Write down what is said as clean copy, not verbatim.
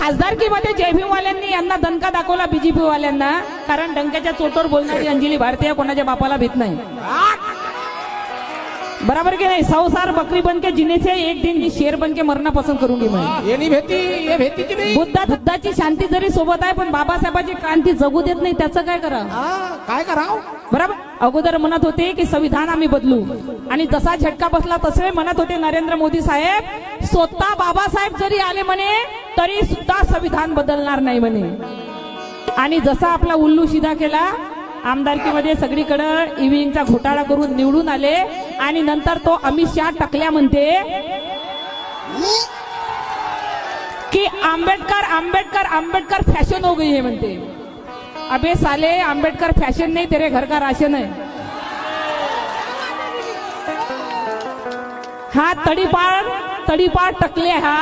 खासदारकीमध्ये जयभीम वाल्यांनी यांना दणका दाखवला बीजेपी वाल्यांना, कारण डंक्याच्या चोटवर बोलणारी अंजली भारतीय कोणाच्या बापाला भीत नाही. बराबर के नहीं? 100 साल बकरी बन के जीने से एक दिन शेर बन के मरना पसंत करूंगी मैं. ये नाही भेटी, ये भेटीची नाही. बुद्धाची शांती जरी सोबत आहे, पण बाबासाहेबांची क्रांती जगू देत नाही. त्याचं काय करा? काय कराव? बरोबर. अगोदर म्हणत होते की संविधान आम्ही बदलू, आणि जसा झटका बसला तसे म्हणत होते नरेंद्र मोदी साहेब, स्वतः बाबासाहेब जरी आले म्हणे तरी सुद्धा संविधान बदलणार नाही म्हणे. आणि जसा आपला उल्लू शिदा केला, आमदारकीमध्ये सगळीकडे ईव्हीएमचा घोटाळा करून निवडून आले, आणि नंतर तो अमित शहा टकल्या म्हणते की आंबेडकर आंबेडकर आंबेडकर फॅशन हो गई है म्हणते. अबे साले, आंबेडकर फॅशन नहीं, तेरे घर का राशन है. हा तडीपार टकले हा